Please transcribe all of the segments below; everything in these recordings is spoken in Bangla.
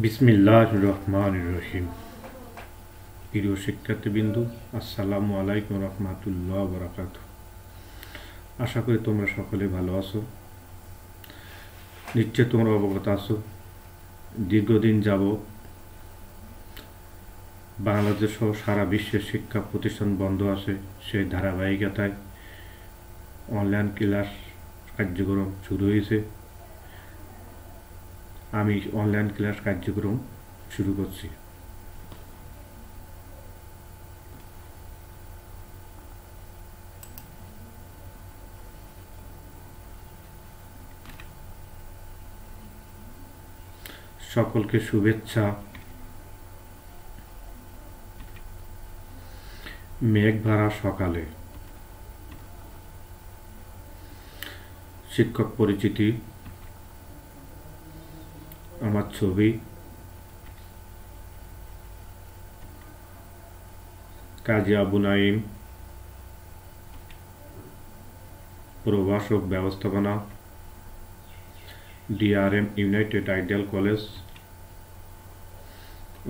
বিসমিল্লাহির রহমানির রহিম। প্রিয় শিক্ষার্থীবৃন্দু, আসসালামু আলাইকুম রহমাতুল্লাহ ওয়া বারাকাতুহু। আশা করি তোমরা সকলে ভালো আছো। নিশ্চয় তোমরা অবগত আছো, দীর্ঘদিন যাবৎ বাংলাদেশ সহ সারা বিশ্বের শিক্ষা প্রতিষ্ঠান বন্ধ আছে। সেই ধারাবাহিকতায় অনলাইন ক্লাস কার্যক্রম শুরু হয়েছে। আমি অনলাইন ক্লাস কার্যক্রম শুরু করছি। সকলকে শুভেচ্ছা। মেঘ ভরা সকালে শিক্ষক পরিচিতি, আমার ছবি, কাজী আবু নাঈম, প্রভাষক ব্যবস্থাপনা, DRM United ideal college,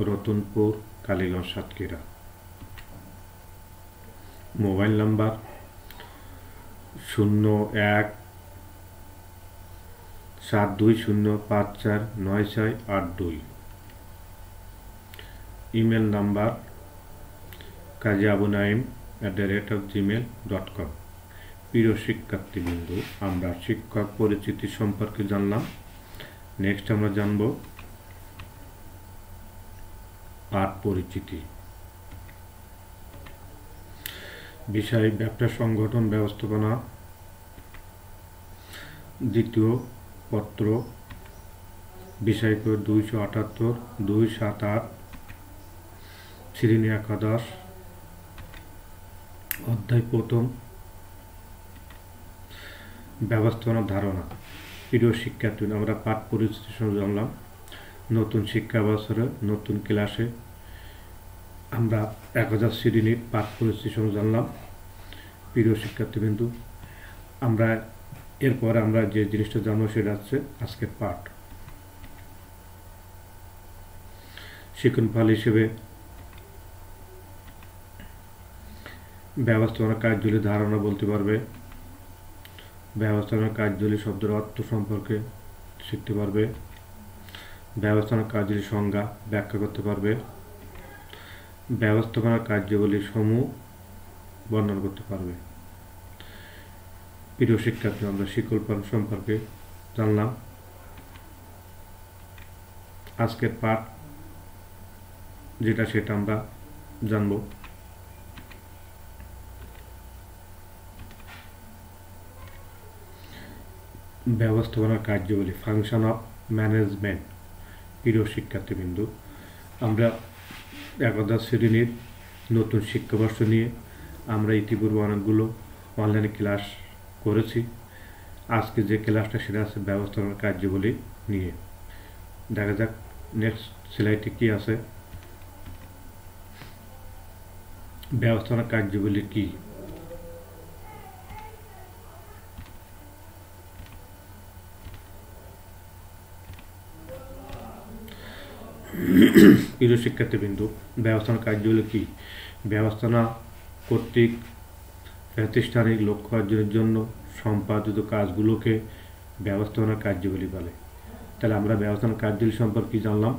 Ratanpur, Kaliganj, Satkhira. Mobile number 0172054962। Email number kajiabunaim@gmail.com। প্রিয় শিক্ষার্থীবৃন্দু, আমরা শিক্ষক পরিচিতি সম্পর্কে জানলাম। নেক্সট আমরা জানব পাঠ পরিচিতি। বিষয় ব্যবসা সংগঠন ব্যবস্থাপনা, দ্বিতীয় পত্র, বিষয় 278, 278, শ্রেণী একাদশ, অধ্যায় প্রথম, ব্যবস্থাপনার ধারণা। প্রিয় শিক্ষার্থী, আমরা পাঠ পরিচিতি জানলাম। নতুন শিক্ষা বছরে নতুন ক্লাসে আমরা 1000 শ্রেণীর পাঠ পরিচিতি জানলাম। প্রিয় শিক্ষার্থীবৃন্দু, আমরা এরপরে আমরা যে জিনিসটা জানবো সেটা হচ্ছে আজকের পাঠ। শিক্ষণফল হিসেবে ব্যবস্থাপনা কার্যগুলির ধারণা বলতে পারবে, ব্যবস্থাপনা কার্যগুলি শব্দের অর্থ সম্পর্কে শিখতে পারবে, ব্যবস্থাপনা কার্যগুলির সংজ্ঞা ব্যাখ্যা করতে পারবে, ব্যবস্থাপনা কার্যগুলির সমূহ বর্ণনা করতে পারবে। প্রিয় শিক্ষার্থী, আমরা শিক্ষণ সম্পর্কে জানলাম। আজকের পাঠ যেটা সেটা আমরা জানব। ব্যবস্থাপনার কার্যগুলি, ফাংশন অফ ম্যানেজমেন্ট। প্রিয় শিক্ষার্থীবৃন্দু, আমরা 1000 শ্রেণীর নতুন শিক্ষাবর্ষ নিয়ে আমরা ইতিপূর্বে অনেকগুলো অনলাইনে ক্লাস করেছি। আজকে যে ক্লাসটা সেটা আছে ব্যবস্থাপনার কার্যগুলি নিয়ে। দেখা যাক নেক্সট স্লাইডে কি আছে। ব্যবস্থাপনার কার্যগুলি কি? প্রিয় শিক্ষার্থীবৃন্দু, ব্যবস্থাপনার কার্যগুলি কি? ব্যবস্থাপনা কর্তৃক প্রাতিষ্ঠানিক লক্ষ্য অর্জনের জন্য সম্পাদিত কাজগুলোকে ব্যবস্থাপনার কার্যগুলি বলে। তাহলে আমরা ব্যবস্থাপনার কার্যগুলি সম্পর্কে জানলাম।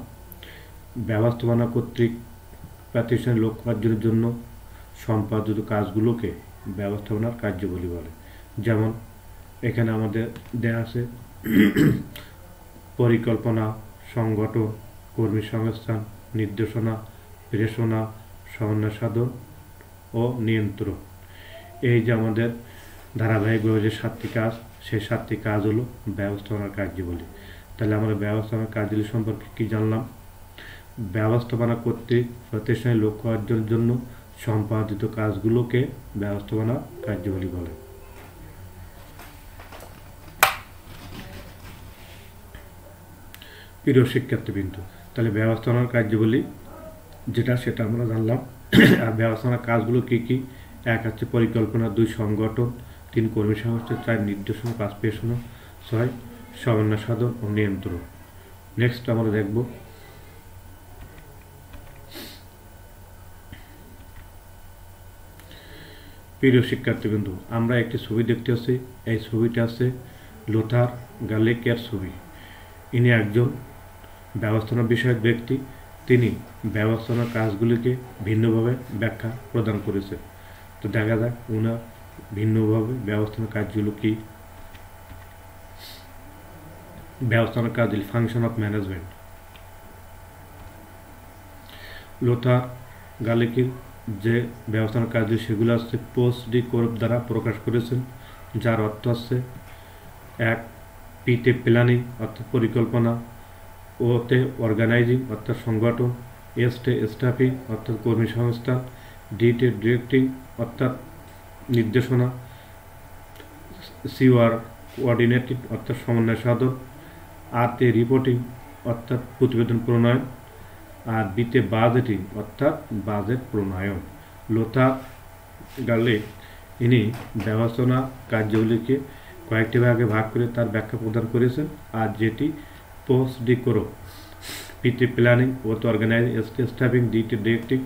ব্যবস্থাপনা কর্তৃক প্রাতিষ্ঠানিক লক্ষ্য অর্জনের জন্য সম্পাদিত কাজগুলোকে ব্যবস্থাপনার কার্যগুলি বলে। যেমন এখানে আমাদের দেয়া আছে পরিকল্পনা, সংগঠন, কর্মী সংস্থান, নির্দেশনা, প্রেরণা, সমন্বয় সাধন ও নিয়ন্ত্রণ। এই যে আমাদের ধারাবাহিকভাবে যে 7টি কাজ, সেই 7টি কাজ হলো ব্যবস্থাপনার কার্যগুলি। তাহলে আমরা ব্যবস্থাপনার কার্যগুলি সম্পর্কে কি জানলাম? ব্যবস্থাপনা কর্তৃক প্রতিষ্ঠানের লক্ষ্য অর্জনের জন্য সম্পাদিত কাজগুলোকে ব্যবস্থাপনা কার্যগুলি বলে। প্রিয় শিক্ষার্থীবৃন্দু, তাহলে ব্যবস্থাপনার কার্যগুলি যেটা সেটা আমরা জানলাম। আর ব্যবস্থাপনার কাজগুলো কি কি? 1 হচ্ছে পরিকল্পনা, 2 সংগঠন, 3 কর্মী সংস্থা, 4 নির্দেশনা, 5 প্রেরণা, 6 সমন্বয় সাধন ও নিয়ন্ত্রণ। নেক্সট আমরা দেখব প্রিয় শিক্ষার্থীবৃন্দু, আমরা একটি ছবি দেখতে পাচ্ছি। এই ছবিটা আছে লোথার গালেকের ছবি। ইনি একজন ব্যবস্থাপনা বিষয়ক ব্যক্তি। তিনি ব্যবস্থাপনার কাজগুলিকে ভিন্নভাবে ব্যাখ্যা প্রদান করেছে। তো দেখা যাক ওনার ভিন্নভাবে ব্যবস্থাপনার কাজগুলো কি। ব্যবস্থাপনার কাজ, ফাংশন অফ ম্যানেজমেন্ট। লোথার গালেকির যে ব্যবস্থাপনার কাজগুলি সেগুলো হচ্ছে পোস্ট ডি কোরব দ্বারা প্রকাশ করেছেন, যার অর্থ হচ্ছে এক, পিতে প্ল্যানিং অর্থাৎ পরিকল্পনা, ওতে অর্গানাইজিং অর্থাৎ সংগঠন, এসটে স্টাফিং অর্থাৎ কর্মী সংস্থান, ডিতে ডিরেক্টিং অর্থাৎ নির্দেশনা, সিওয়ার কোঅর্ডিনেটিং অর্থাৎ সমন্বয় সাধন, আরতে রিপোর্টিং অর্থাৎ প্রতিবেদন প্রণয়ন, আর বিতে বাজেটিং অর্থাৎ বাজেট প্রণয়ন। লোথার গালেক ইনি ব্যবস্থাপনা কার্যগুলিকে কয়েকটি ভাগে ভাগ করে তার ব্যাখ্যা প্রদান করেছেন। আর যেটি পোস্ট ডি কোরব, পিতে প্ল্যানিং, ওতে অর্গানাইজিং, এসটে স্টাফিং, ডিতে ডিরেক্টিং,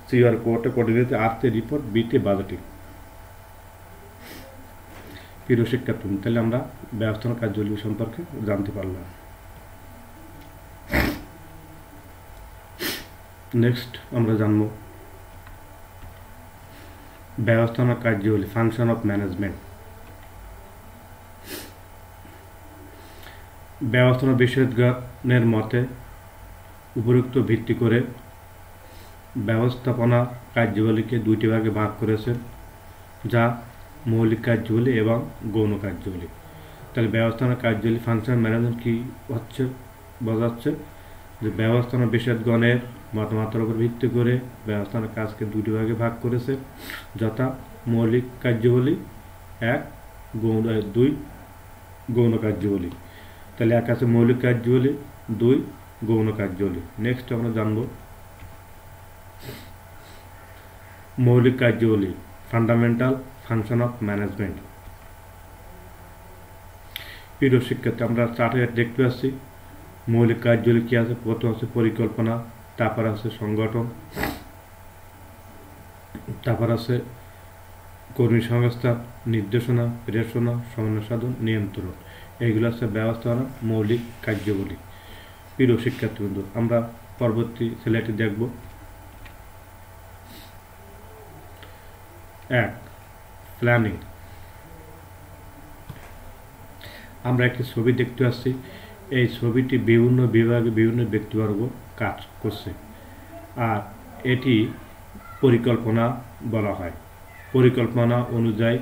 সিওর কোঅর্ডিনেটিং, আরতে রিপোর্ট, বিতে বাজেটিং। প্রিয় শিক্ষার্থী, তাহলে আমরা ব্যবস্থাপনা কার্যগুলি সম্পর্কে জানতে পারলাম। নেক্সট আমরা জানব ব্যবস্থাপনা কার্যগুলি, ফাংশন অফ ম্যানেজমেন্ট। ব্যবস্থাপনা বিশেষজ্ঞের মতে উপরোক্ত ভিত্তি করে ব্যবস্থাপনা কার্যগুলিকে দুইটি ভাগে ভাগ করেছেন, যা মৌলিক কার্যগুলি এবং গৌণ কার্যগুলি। তাহলে ব্যবস্থাপনা কার্যগুলি, ফাংশন ম্যানেজমেন্ট কি হচ্ছে বোঝাচ্ছে যে ব্যবস্থাপনা বিশেষজ্ঞের মতামতের উপর ভিত্তি করে ব্যবস্থাপনা কাজকে দুটি ভাগে ভাগ করেছে, যথা মৌলিক কার্যগুলি এক, দুই গৌণ কার্যগুলি। তাহলে এক আছে মৌলিক কার্যগুলি, দুই গৌণ কার্যগুলি। নেক্সট আমরা জানব মৌলিক কার্যগুলি, ফান্ডামেন্টাল ফাংশন অফ ম্যানেজমেন্ট। প্রিয় শিক্ষার্থী, আমরা চার্টে দেখতে পাচ্ছি মৌলিক কার্যগুলি কি আছে। প্রথম আছে পরিকল্পনা, তারপর আছে সংগঠন, তারপর আছে কর্মী সংস্থান, নির্দেশনা, প্রেরণা, সমন্বয় সাধন, নিয়ন্ত্রণ। এইগুলো আছে ব্যবস্থাপনা মৌলিক কার্যগুলি। প্রিয় শিক্ষার্থীবৃন্দ, আমরা পরবর্তী স্লাইডে দেখব এক, প্ল্যানিং। আমরা একটি ছবি দেখতে পাচ্ছি। এই ছবিটি বিভিন্ন বিভাগে বিভিন্ন ব্যক্তিবর্গ কাজ করছে, আর এটি পরিকল্পনা বলা হয়। পরিকল্পনা অনুযায়ী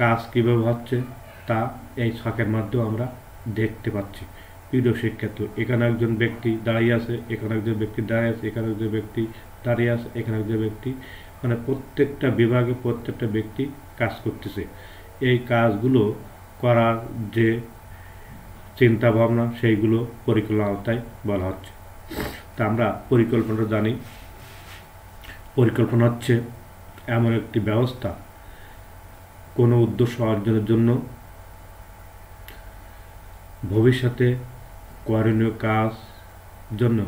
কাজ কীভাবে হচ্ছে তা এই ছকের মাধ্যমে আমরা দেখতে পাচ্ছি। প্রিয় শিক্ষার্থী, এখানে একজন ব্যক্তি দাঁড়িয়ে আছে, এখানে একজন ব্যক্তি দাঁড়িয়ে আছে, এখানে একজন ব্যক্তি দাঁড়িয়ে আছে, এখানে একজন ব্যক্তি, মানে প্রত্যেকটা বিভাগে প্রত্যেকটা ব্যক্তি কাজ করতেছে। এই কাজগুলো করার যে চিন্তা ভাবনা সেইগুলো পরিকল্পনা আওতায় বলা হচ্ছে। তা আমরা পরিকল্পনা জানি, পরিকল্পনা হচ্ছে এমন একটি ব্যবস্থা কোনো উদ্দেশ্য অর্জনের জন্য ভবিষ্যতে করণীয় কাজ জন্য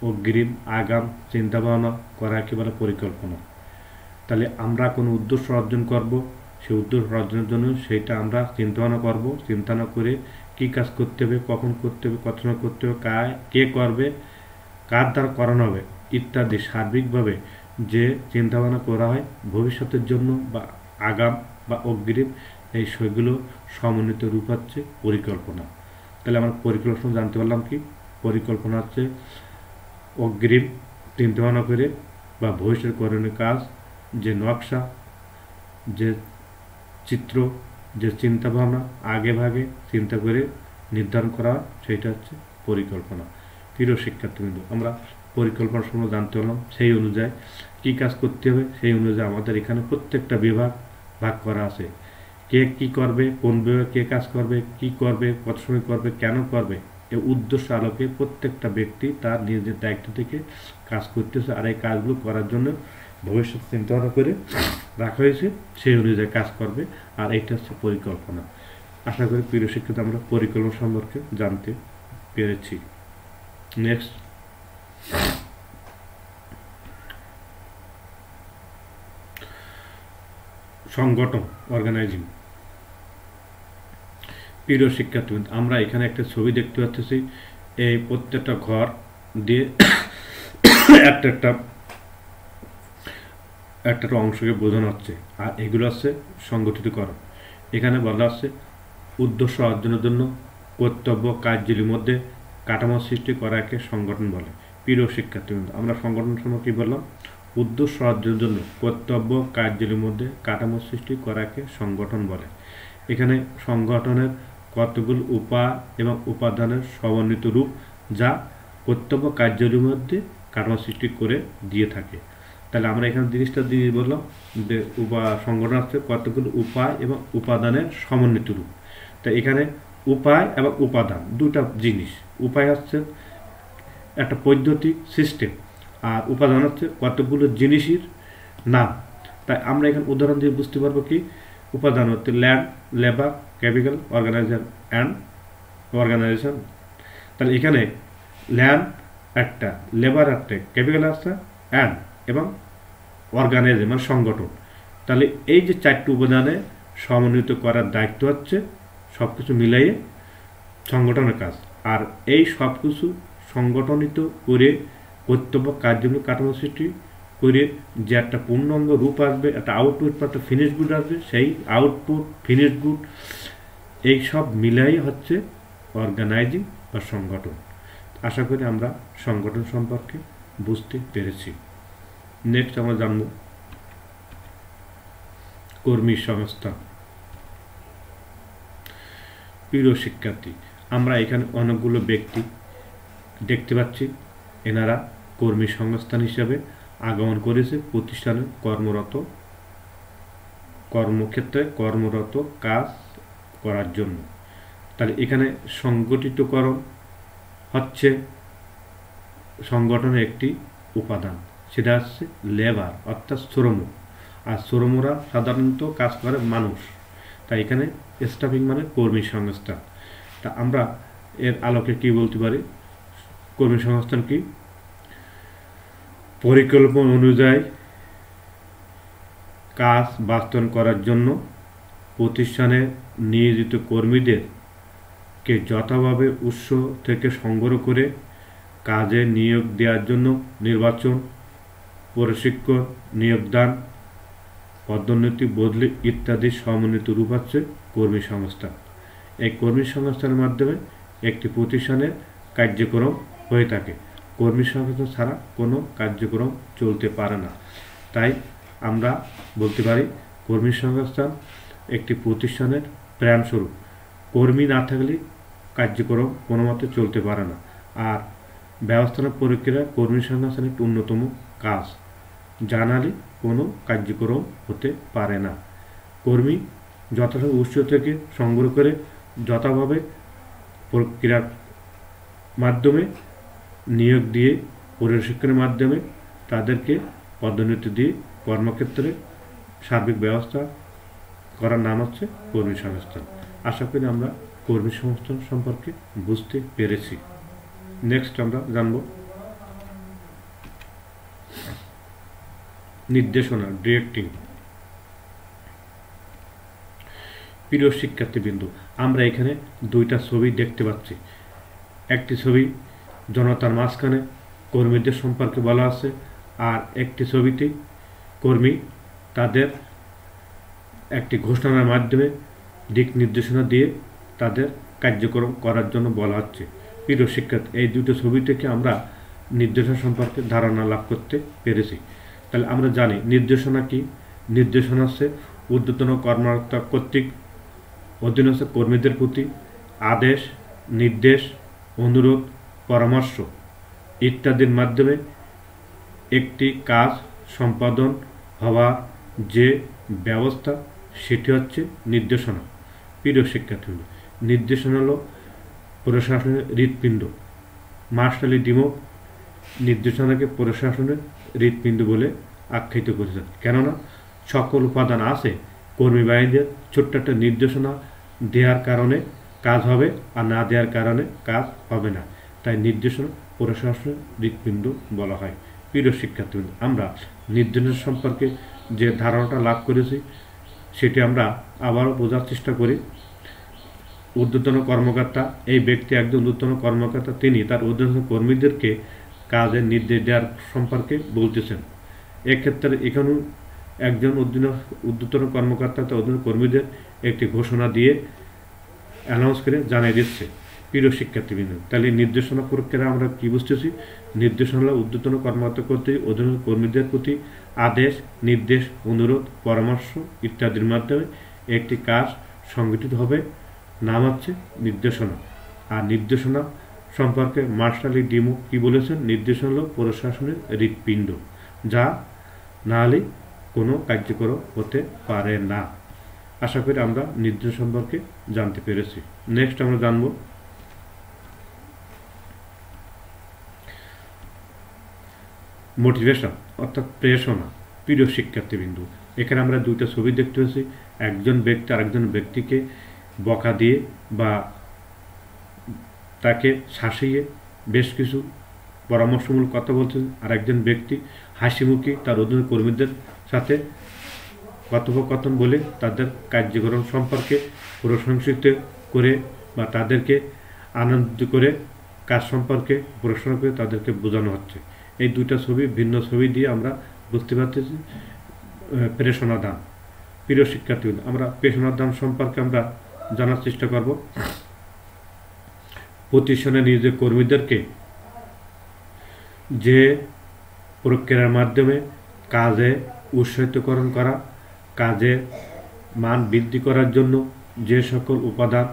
অগ্রিম আগাম চিন্তা ভাবনা করা একেবারে পরিকল্পনা। তাহলে আমরা কোনো উদ্দেশ্য অর্জন করব, সেই উদ্দেশ্য অর্জনের জন্য সেইটা আমরা চিন্তা ভাবনা করব। চিন্তা না করে কী কাজ করতে হবে, কখন করতে হবে, কত সময় করতে হবে, কে করবে, কার দ্বারা করানো হবে ইত্যাদি সার্বিকভাবে যে চিন্তাভাবনা করা হয় ভবিষ্যতের জন্য বা আগাম বা অগ্রিম, এই সেগুলো সমন্বিত রূপ হচ্ছে পরিকল্পনা। তাহলে আমরা পরিকল্পনা জানতে পারলাম কি, পরিকল্পনা হচ্ছে অগ্রিম চিন্তাভাবনা করে বা ভবিষ্যৎ করণীয় কাজ, যে নকশা, যে চিত্র, যে চিন্তাভাবনা আগে ভাগে চিন্তা করে নির্ধারণ করা, সেইটা হচ্ছে পরিকল্পনা। প্রিয় শিক্ষার্থীবৃন্দ, আমরা পরিকল্পনা সম্বন্ধে জানতে পারলাম। সেই অনুযায়ী কী কাজ করতে হবে সেই অনুযায়ী আমাদের এখানে প্রত্যেকটা বিভাগ ভাগ করা আছে। কে কী করবে, কোন বিভাগে কে কাজ করবে, কি করবে, কত সময় করবে, কেন করবে, এই উদ্দেশ্য আলোকে প্রত্যেকটা ব্যক্তি তার নিজের দায়িত্ব থেকে কাজ করতেছে। আর এই কাজগুলো করার জন্য ভবিষ্যৎ চিন্তাভাবনা করে রাখা হয়েছে, সেই অনুযায়ী কাজ করবে। আর এইটা হচ্ছে পরিকল্পনা। আশা করি প্রিয় শিক্ষিত আমরা পরিকল্পনা সম্পর্কে জানতে পেরেছি। নেক্সট সংগঠন অর্গানাইজিং। প্রিয় শিক্ষার্থীবৃন্দ, আমরা এখানে একটা ছবি দেখতে পাচ্ছি। এই প্রত্যেকটা ঘর দিয়ে একটা একটা অংশকে বোঝানো হচ্ছে, আর এগুলো হচ্ছে সংগঠিতকরণ। এখানে বলা হচ্ছে উদ্দেশ্য অর্জনের জন্য কর্তব্য কার্যাবলীর মধ্যে কাঠামো সৃষ্টি করাকে সংগঠন বলে। প্রিয় শিক্ষার্থীবৃন্দ, আমরা সংগঠন সময় কী বললাম? উদ্দেশ্য অর্জনের জন্য কর্তব্য কার্যাবলীর মধ্যে কাঠামো সৃষ্টি করাকে সংগঠন বলে। এখানে সংগঠনের কতগুলো উপায় এবং উপাদানের সমন্বিত রূপ, যা কর্তব্য কার্যাবলীর মধ্যে কাঠামো সৃষ্টি করে দিয়ে থাকে। তাহলে আমরা এখানে জিনিস বললাম যে সংগঠন হচ্ছে কতগুলো উপায় এবং উপাদানের সমন্বিত রূপ। তো এখানে উপায় এবং উপাদান দুটা জিনিস। উপায় হচ্ছে একটা পদ্ধতি সিস্টেম, আর উপাদান হচ্ছে কতগুলো জিনিসের নাম। তাই আমরা এখানে উদাহরণ দিয়ে বুঝতে পারবো কি উপাদান হচ্ছে land, labour, capital, organiser and organisation. তাহলে এখানে ল্যান্ড একটা, লেবার একটা, ক্যাপিটাল একটা, অ্যান্ড এবং অর্গানাইজ মানে সংগঠন। তাহলে এই যে চারটি উপাদানে সমন্বিত করার দায়িত্ব হচ্ছে সব কিছু মিলাইয়ে সংগঠনের কাজ। আর এই সব কিছু সংগঠনিত করে কর্তব্য কার্যবলী কাঠামো সৃষ্টি করে যে একটা পূর্ণাঙ্গ রূপ আসবে, একটা আউটপুট বা একটা ফিনিশ গুড আসবে, সেই আউটপুট ফিনিশ গুড এই সব মিলাই হচ্ছে অর্গানাইজিং বা সংগঠন। আশা করি আমরা সংগঠন সম্পর্কে বুঝতে পেরেছি। নেক্সট আমরা জানব কর্মী সংস্থা। প্রিয় শিক্ষার্থী, আমরা এখানে অনেকগুলো ব্যক্তি দেখতে পাচ্ছি। এনারা কর্মী সংস্থান হিসাবে আগমন করেছে প্রতিষ্ঠানে কর্মক্ষেত্রে কর্মরত কাজ করার জন্য। তাহলে এখানে সংগঠিতকরণ হচ্ছে সংগঠনের একটি উপাদান, সেটা হচ্ছে লেবার অর্থাৎ শ্রম। আর শ্রমরা সাধারণত কাজ করে মানুষ, তাই এখানে স্টাফিং মানে কর্মী সংস্থান। তা আমরা এর আলোকে কি বলতে পারি? কর্মী সংস্থান কি? পরিকল্পনা অনুযায়ী কাজ বাস্তবায়ন করার জন্য প্রতিষ্ঠানে নিয়োজিত কর্মীদেরকে যথাভাবে উৎস থেকে সংগ্রহ করে কাজে নিয়োগ দেওয়ার জন্য নির্বাচন, প্রশিক্ষণ, নিয়োগদান, পদোন্নতি, বদলি ইত্যাদি সমন্বিত রূপ হচ্ছে কর্মী সংস্থান। এই কর্মী সংস্থানের মাধ্যমে একটি প্রতিষ্ঠানের কার্যক্রম হয়ে থাকে। কর্মী সংস্থান ছাড়া কোনো কার্যক্রম চলতে পারে না। তাই আমরা বলতে পারি কর্মী সংস্থান একটি প্রতিষ্ঠানের প্রাণস্বরূপ। কর্মী না থাকলে কার্যক্রম কোনো মতে চলতে পারে না। আর ব্যবস্থাপনা প্রক্রিয়া কর্মী সংস্থানের একটি অন্যতম কাজ, জানালে কোনো কার্যক্রম হতে পারে না। কর্মী যথাযথ উৎস থেকে সংগ্রহ করে যথাভাবে প্রক্রিয়ার মাধ্যমে নিয়োগ দিয়ে প্রশিক্ষণের মাধ্যমে তাদেরকে পদোন্নতি দিয়ে কর্মক্ষেত্রে সার্বিক ব্যবস্থা করার নাম হচ্ছে কর্মী সংস্থান। আশা করি আমরা কর্মী সংস্থান সম্পর্কে বুঝতে পেরেছি। নেক্সট আমরা জানব নির্দেশনা, ডিরেক্টিং। প্রিয় শিক্ষার্থীবৃন্দু, আমরা এখানে দুইটা ছবি দেখতে পাচ্ছি। একটি ছবি জনতার মাঝখানে কর্মীদের সম্পর্কে বলা আছে, আর একটি ছবিতে কর্মী তাদের একটি ঘোষণার মাধ্যমে দিক নির্দেশনা দিয়ে তাদের কার্যক্রম করার জন্য বলা হচ্ছে। প্রিয় শিক্ষার্থী, এই দুটো ছবি থেকে আমরা নির্দেশনা সম্পর্কে ধারণা লাভ করতে পেরেছি। তাহলে আমরা জানি নির্দেশনা কি? নির্দেশনা হচ্ছে ঊর্ধ্বতন কর্মকর্তা কর্তৃক অধীনস্থ কর্মীদের প্রতি আদেশ, নির্দেশ, অনুরোধ, পরামর্শ ইত্যাদির মাধ্যমে একটি কাজ সম্পাদন হওয়া যে ব্যবস্থা, সেটি হচ্ছে নির্দেশনা। প্রিয় শিক্ষার্থী, নির্দেশনা হলো প্রশাসনের হৃৎপিণ্ড। মার্শাল ডিমো নির্দেশনাকে প্রশাসনের হৃৎপিণ্ড বলে আখ্যায়িত করেছেন। কেননা সকল উপাদান আছে, কর্মী বাহিনীদের ছোট্ট একটা নির্দেশনা দেওয়ার কারণে কাজ হবে, আর না দেওয়ার কারণে কাজ হবে না। তাই নির্দেশনা প্রশাসনের হৃৎপিণ্ড বলা হয়। প্রিয় শিক্ষার্থী, আমরা নির্দেশনা সম্পর্কে যে ধারণাটা লাভ করেছি সেটি আমরা আবারও বোঝার চেষ্টা করি। ঊর্ধ্বতন কর্মকর্তা, এই ব্যক্তি একজন ঊর্ধ্বতন কর্মকর্তা, তিনি তার ঊর্ধ্বতন কর্মীদেরকে কাজের নির্দেশ দেওয়ার সম্পর্কে বলতেছেন। এক্ষেত্রে এখানেও একজন ঊর্ধ্বতন কর্মকর্তা তার ঊর্ধ্বতন কর্মীদের একটি ঘোষণা দিয়ে অ্যানাউন্স করে জানিয়ে দিচ্ছে। প্রিয় শিক্ষার্থীবৃন্দ, তাহলে নির্দেশনা প্রক্রিয়া আমরা কি বুঝতেছি? নির্দেশনা ঊর্ধ্বতন কর্মকর্তা কর্তৃক অধীন কর্মীদের প্রতি আদেশ, নির্দেশ, অনুরোধ, পরামর্শ ইত্যাদির মাধ্যমে একটি কাজ সংগঠিত হবে, নাম হচ্ছে নির্দেশনা। আর নির্দেশনা সম্পর্কে মার্শাল ডিমো কি বলেছেন? নির্দেশনা হল প্রশাসনের হৃৎপিণ্ড, যা না হলে কোনো কার্যকর হতে পারে না। আশা করি আমরা নির্দেশ সম্পর্কে জানতে পেরেছি। নেক্সট আমরা জানব মোটিভেশন অর্থাৎ প্রেরণা। প্রিয় শিক্ষার্থীবৃন্দ, এখানে আমরা দুইটা ছবি দেখতে পাচ্ছি। একজন ব্যক্তি আরেকজন ব্যক্তিকে বকা দিয়ে বা তাকে শাসিয়ে বেশ কিছু পরামর্শমূলক কথা বলছেন, আর একজন ব্যক্তি হাসিমুখী তার অধীন কর্মীদের সাথে কথোপকথন বলে তাদের কার্যক্রম সম্পর্কে প্রশংসিত করে বা তাদেরকে আনন্দিত করে কাজ সম্পর্কে প্রশ্ন করে তাদেরকে বোঝানো হচ্ছে। এই দুইটা ছবি, ভিন্ন ছবি দিয়ে আমরা বুঝতে পারতেছি প্রেরণা দান। প্রিয় শিক্ষার্থী, আমরা প্রেরণা দান সম্পর্কে আমরা জানার চেষ্টা করব। প্রতিষ্ঠানে নিজের কর্মীদেরকে যে প্রক্রিয়ার মাধ্যমে কাজে উৎসাহিতকরণ করা, কাজে মান বৃদ্ধি করার জন্য যে সকল উপাদান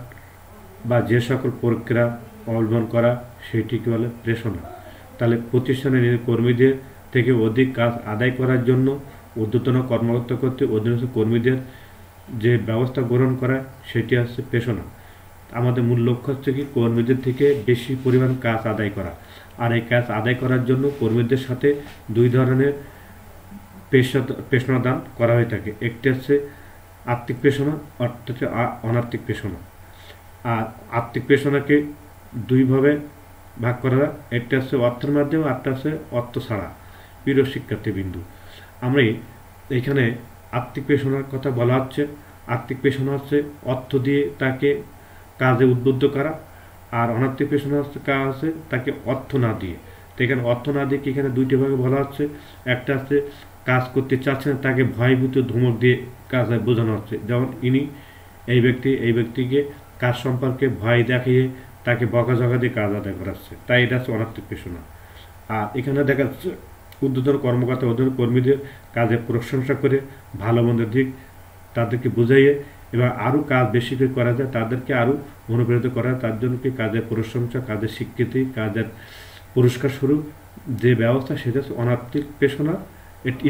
বা যে সকল প্রক্রিয়া অবলম্বন করা, সেটিকে বলে প্রেরণা। তাহলে প্রতিষ্ঠানে নিজের কর্মীদের থেকে অধিক কাজ আদায় করার জন্য ঊর্ধ্বতন কর্মকর্তা কর্তৃক অধীনস্থ কর্মীদের যে ব্যবস্থা গ্রহণ করা, সেটি হচ্ছে প্রেরণা। আমাদের মূল লক্ষ্য হচ্ছে কি? কর্মীদের থেকে বেশি পরিমাণ কাজ আদায় করা। আর এই কাজ আদায় করার জন্য কর্মীদের সাথে দুই ধরনের প্রেরণা দান করা হয়ে থাকে। একটি হচ্ছে আর্থিক প্রেরণা, অর্থাৎ অনার্থিক প্রেরণা। আর আর্থিক প্রেরণাকে দুইভাবে ভাগ করা যায়। একটা হচ্ছে অর্থের মাধ্যমে, আরটা হচ্ছে অর্থ ছাড়া। প্রিয় শিক্ষার্থীবৃন্দ, আমরা এখানে আর্থিক প্রেরণার কথা বলা হচ্ছে। আর্থিক প্রেরণা হচ্ছে অর্থ দিয়ে তাকে কাজে উদ্বুদ্ধ করা, আর অনার্থিক প্রেরণা হচ্ছে কাজ আছে তাকে অর্থ না দিয়ে। তো এখানে অর্থ না দিয়ে এখানে দুইটি ভাগে বলা হচ্ছে। একটা হচ্ছে কাজ করতে চাচ্ছেন, তাকে ভয়ভীত ধমক দিয়ে কাজে বোঝানো হচ্ছে। যেমন এই ব্যক্তিকে কাজ সম্পর্কে ভয় দেখিয়ে তাকে বকাঝকা দিয়ে কাজ আদায় করাচ্ছে, তাই এটা হচ্ছে অনার্থিক প্রেরণা। আর এখানে দেখা যাচ্ছে ঊর্ধ্বতন কর্মকর্তা অধীন কর্মীদের কাজে প্রশংসা করে ভালো মন্দের দিক তাদেরকে বুঝাইয়ে এবং আরও কাজ বেশি করে করা যায় তাদেরকে আরও অনুপ্রাণিত করা, তার জন্য কি কাজের প্রশংসা, কাজের স্বীকৃতি, কাজের পুরস্কার স্বরূপ যে ব্যবস্থা, সেটা হচ্ছে অনার্থিক প্রেরণার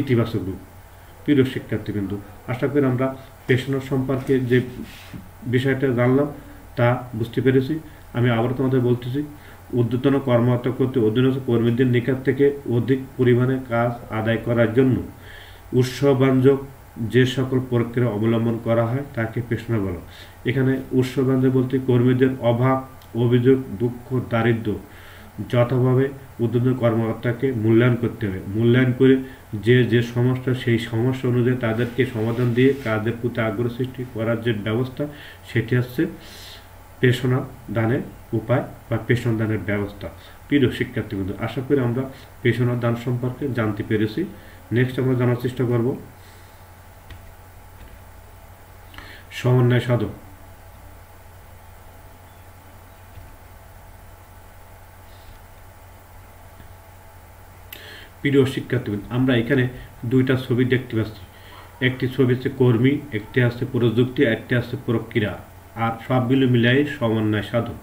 ইতিবাচক রূপ। প্রিয় শিক্ষার্থীবৃন্দ, আশা করি আমরা প্রেরণা সম্পর্কে যে বিষয়টা জানলাম তা বুঝতে পেরেছি। আমি আবার তোমাদের বলতেছি, ঊর্ধ্বতন কর্মকর্তা কর্তৃক অধীনস্থ কর্মীদের নিকট থেকে অধিক পরিমাণে কাজ আদায় করার জন্য উৎসাহব্যঞ্জক যে সকল প্রক্রিয়া অবলম্বন করা হয় তাকে প্রেরণা বলা। এখানে উৎসাহব্যঞ্জক বলতে কর্মীদের অভাব, অভিযোগ, দুঃখ, দারিদ্র্য যথাভাবে ঊর্ধ্বতন কর্মকর্তাকে মূল্যায়ন করতে হবে। মূল্যায়ন করে যে সমস্যা, সেই সমস্যা অনুযায়ী তাদেরকে সমাধান দিয়ে কাজের প্রতি আগ্রহ সৃষ্টি করার যে ব্যবস্থা, সেটি হচ্ছে প্রেরণা দানের উপায় বা প্রেরণা দানের ব্যবস্থা। প্রিয় শিক্ষার্থীবৃন্দ, আশা করি আমরা প্রেরণা দান সম্পর্কে জানতে পেরেছি। নেক্সট আমরা জানার চেষ্টা করব সমন্বয় সাধন। প্রিয় শিক্ষার্থীবৃন্দ, আমরা এখানে দুইটা ছবি দেখতে পাচ্ছি। একটি ছবি হচ্ছে কর্মী, একটি আছে প্রযুক্তি, একটি আছে প্রক্রিয়া, আর সবগুলো মিলাই সমন্বয় সাধন।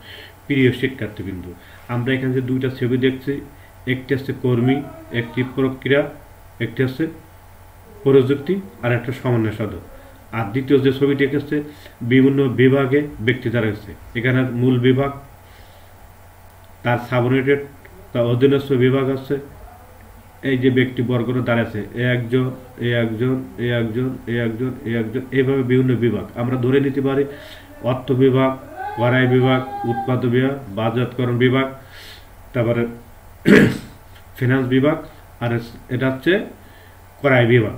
প্রিয় শিক্ষার্থীবৃন্দ, আমরা এখানে যে দুইটা ছবি দেখছি, একটি হচ্ছে কর্মী, একটি প্রক্রিয়া, একটি হচ্ছে প্রযুক্তি, আর একটা সমন্বয় সাধন। আর দ্বিতীয় যে ছবিটি এঁকেছে বিভিন্ন বিভাগে ব্যক্তি দ্বারা এসেছে। এখানে মূল বিভাগ, তার সাবঅর্ডিনেটেড, তার অধীনস্থ বিভাগ আছে। এই যে ব্যক্তিবর্গরা দাঁড়াচ্ছে, একজন, এইভাবে বিভিন্ন বিভাগ আমরা ধরে নিতে পারি। অর্থ বিভাগ, করাই বিভাগ, উৎপাদন বিভাগ, বাজারজাতকরণ বিভাগ, তারপরে ফিনান্স বিভাগ, আর এটা হচ্ছে করাই বিভাগ।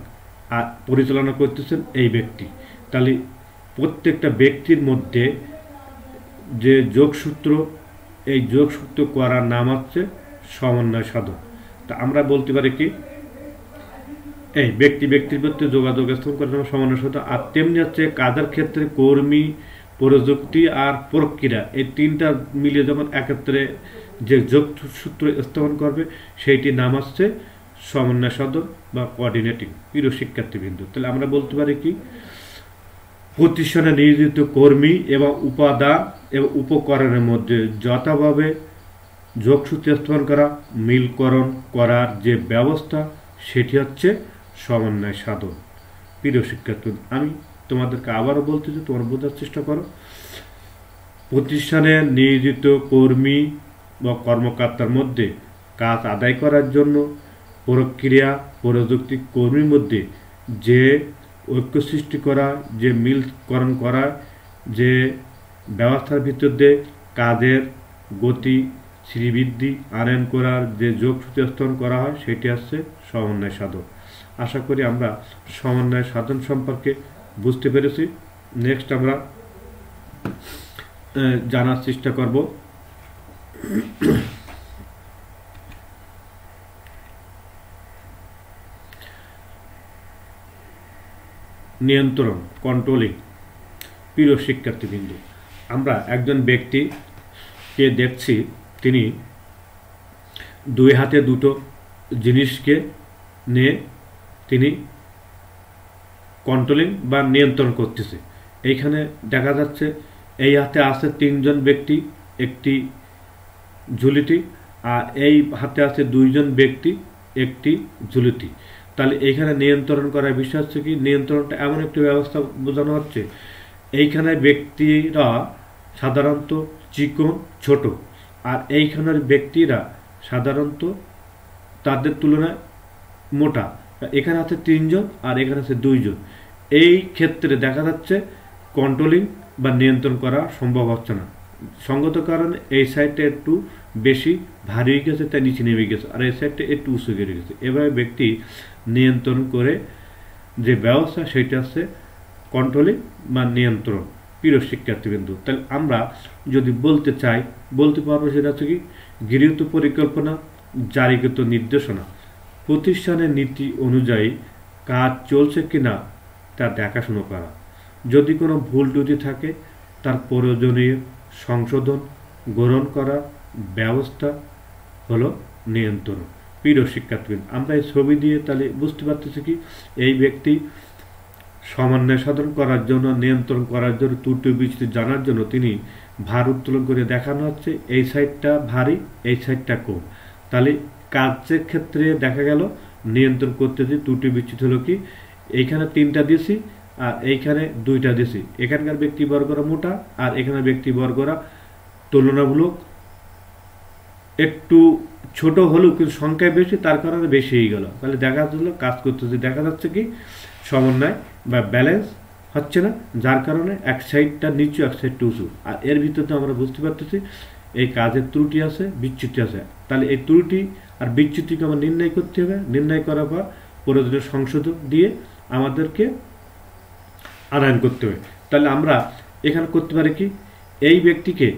আর পরিচালনা করতেছেন এই ব্যক্তি। তাহলে প্রত্যেকটা ব্যক্তির মধ্যে যে যোগসূত্র, এই যোগসূত্র করার নাম হচ্ছে সমন্বয় সাধন। তা আমরা বলতে পারি কি এই ব্যক্তির মধ্যে যোগাযোগ স্থাপন করার নাম সমন্বয় সাধন। আর তেমনি হচ্ছে কাজের ক্ষেত্রে কর্মী, প্রযুক্তি আর প্রক্রিয়া, এই তিনটা মিলিয়ে যখন একত্রে যে যোগসূত্র স্থাপন করবে সেইটির নাম হচ্ছে সমন্বয় সাধন বা কোঅর্ডিনেটিং। প্রিয় শিক্ষার্থীবৃন্দ, তাহলে আমরা বলতে পারি কি প্রতিষ্ঠানে নিয়োজিত কর্মী এবং উপাদান এবং উপকরণের মধ্যে যথাভাবে যোগসূত্র স্থাপন করা, মিলকরণ করার যে ব্যবস্থা সেটি হচ্ছে সমন্বয় সাধন। প্রিয় শিক্ষার্থী, আমি তোমাদেরকে আবারও বলতেছি, তোমরা বোঝার চেষ্টা করো। প্রতিষ্ঠানে নিয়োজিত কর্মী বা কর্মকর্তার মধ্যে কাজ আদায় করার জন্য প্রক্রিয়া প্রযুক্তি কর্মীর মধ্যে যে ঐক্য সৃষ্টি করা, যে মিলকরণ করা, যে ব্যবস্থার ভিতর দিয়ে কাজের গতি শ্রীবৃদ্ধি আনয়ন করার যে যোগসূত্র স্থাপন করা হয় সেটি হচ্ছে সমন্বয় সাধন। আশা করি আমরা সমন্বয় সাধন সম্পর্কে বুঝতে পেরেছি। নেক্সট আমরা জানার চেষ্টা করব নিয়ন্ত্রণ, কন্ট্রোলিং। প্রিয় শিক্ষার্থীবৃন্দ, আমরা একজন ব্যক্তিকে দেখছি, তিনি দুই হাতে দুটো জিনিসকে নিয়ে তিনি কন্ট্রোলিং বা নিয়ন্ত্রণ করতেছে। এইখানে দেখা যাচ্ছে এই হাতে আছে তিনজন ব্যক্তি একটি ঝুলিটি, আর এই হাতে আছে দুইজন ব্যক্তি একটি ঝুলিটি। তাহলে এইখানে নিয়ন্ত্রণ করার বিষয় হচ্ছে কি, নিয়ন্ত্রণটা এমন একটি ব্যবস্থা বোঝানো হচ্ছে, এইখানে ব্যক্তিরা সাধারণত চিকন ছোট, আর এইখানের ব্যক্তিরা সাধারণত তাদের তুলনায় মোটা। এখানে আছে তিনজন আর এখানে আছে দুইজন। এই ক্ষেত্রে দেখা যাচ্ছে কন্ট্রোলিং বা নিয়ন্ত্রণ করা সম্ভব হচ্ছে না। সঙ্গত কারণে এই সাইডটা একটু বেশি ভারী হয়ে গেছে, তাই নিচে নেমে গেছে, আর এই সাইডটা একটু উঁচু গেড়ে গেছে। এভাবে ব্যক্তি নিয়ন্ত্রণ করে যে ব্যবস্থা সেটা হচ্ছে কন্ট্রোলিং বা নিয়ন্ত্রণ। প্রিয় শিক্ষার্থীবৃন্দ, তাহলে আমরা যদি বলতে পারবো সেটা হচ্ছে কি গৃহীত পরিকল্পনা, জারিকৃত নির্দেশনা, প্রতিষ্ঠানের নীতি অনুযায়ী কাজ চলছে কিনা তা দেখাশুনো করা, যদি কোনো ভুল ত্রুটি থাকে তার প্রয়োজনীয় সংশোধন গ্রহণ করা ব্যবস্থা হলো নিয়ন্ত্রণ। প্রিয় শিক্ষার্থীবৃন্দ, আমরা এই ছবি দিয়ে তাহলে বুঝতে পারতেছি কি এই ব্যক্তি সমন্বয় সাধন করার জন্য, নিয়ন্ত্রণ করার জন্য, ত্রুটি বিচ্যুতি জানার জন্য তিনি ভার উত্তোলন করে দেখানো হচ্ছে এই সাইডটা ভারী, এই সাইডটা কম। তাহলে কাজের ক্ষেত্রে দেখা গেল নিয়ন্ত্রণ করতে যে ত্রুটি বিচ্যুতি হলো কি, এইখানে তিনটা দিয়েছি আর এইখানে দুইটা দিয়েছি। এখানকার ব্যক্তিবর্গরা মোটা আর এখানে ব্যক্তিবর্গরা তুলনামূলক একটু ছোট হলেও কিন্তু সংখ্যায় বেশি, তার কারণে বেশি হয়ে গেল। তাহলে দেখা যাচ্ছিল কাজ করতেছে, দেখা যাচ্ছে কি সমন্বয় বা ব্যালেন্স হচ্ছে না, যার কারণে এক সাইডটা নিচু এক সাইডটা উঁচু। আর এর ভিতরে আমরা বুঝতে পারতেছি এই কাজের ত্রুটি আছে, বিচ্যুতি আছে। তাহলে এই ত্রুটি আর বিচ্যুতিকে আমরা নির্ণয় করতে হবে, নির্ণয় করার পর প্রয়োজনীয় সংশোধন দিয়ে আমাদেরকে আনয়ন করতে হবে। তাহলে আমরা এখানে করতে পারি কি, এই ব্যক্তিকে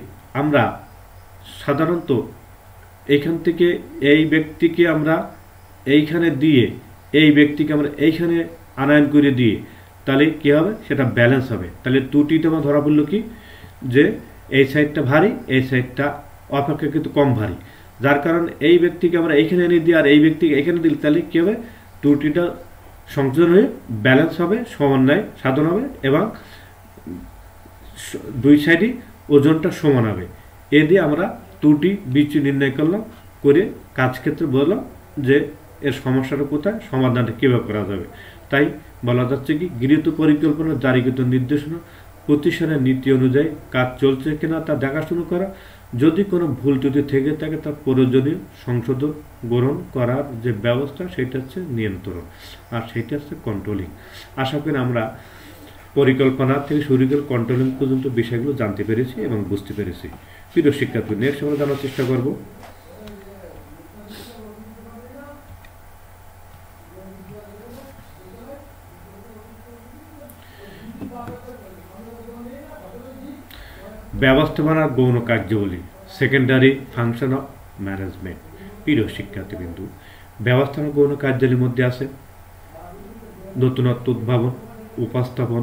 আমরা সাধারণত এইখান থেকে এই ব্যক্তিকে আমরা এইখানে দিয়ে এই ব্যক্তিকে আমরা এইখানে আনয়ন করে দিয়ে তাহলে কী হবে, সেটা ব্যালেন্স হবে। তাহলে ত্রুটিটা আমার ধরা পড়লো কি যে এই সাইডটা ভারী, এই সাইডটা অপেক্ষাকৃত কম ভারী, যার কারণে এই ব্যক্তিকে আমরা এইখানে এনে দিই আর এই ব্যক্তিকে এখানে দিলে তাহলে কী হবে, ত্রুটিটা সংযোজন হয়ে ব্যালেন্স হবে, সমন্বয় সাধন হবে এবং দুই সাইডই ওজনটা সমান হবে। এ দিয়ে আমরা ত্রুটি বিচ্যুতি নির্ণয় করলাম, করে কাজ ক্ষেত্রে বললাম যে এর সমস্যাটা কোথায়, সমাধানটা কীভাবে করা যাবে। তাই বলা যাচ্ছে কি গৃহীত পরিকল্পনা, জারিকৃত নির্দেশনা, প্রতিষ্ঠানের নীতি অনুযায়ী কাজ চলছে কিনা তা দেখাশুনো করা, যদি কোনো ভুল ত্রুটি থেকে থাকে তার প্রয়োজনীয় সংশোধন গ্রহণ করার যে ব্যবস্থা সেটা হচ্ছে নিয়ন্ত্রণ, আর সেটা হচ্ছে কন্ট্রোলিং। আশা করি আমরা পরিকল্পনা থেকে শুরু করে কন্ট্রোলিং পর্যন্ত বিষয়গুলো জানতে পেরেছি এবং বুঝতে পেরেছি। প্রিয় শিক্ষার্থী, নেক্সট আমরা জানার চেষ্টা করব ব্যবস্থাপনার গৌণ কার্যাবলী, সেকেন্ডারি ফাংশন অফ ম্যানেজমেন্ট। প্রিয় শিক্ষার্থীবৃন্দু, ব্যবস্থাপনা গৌণ কার্যাবলীর মধ্যে আছে নতুনত্ব উদ্ভাবন, উপস্থাপন,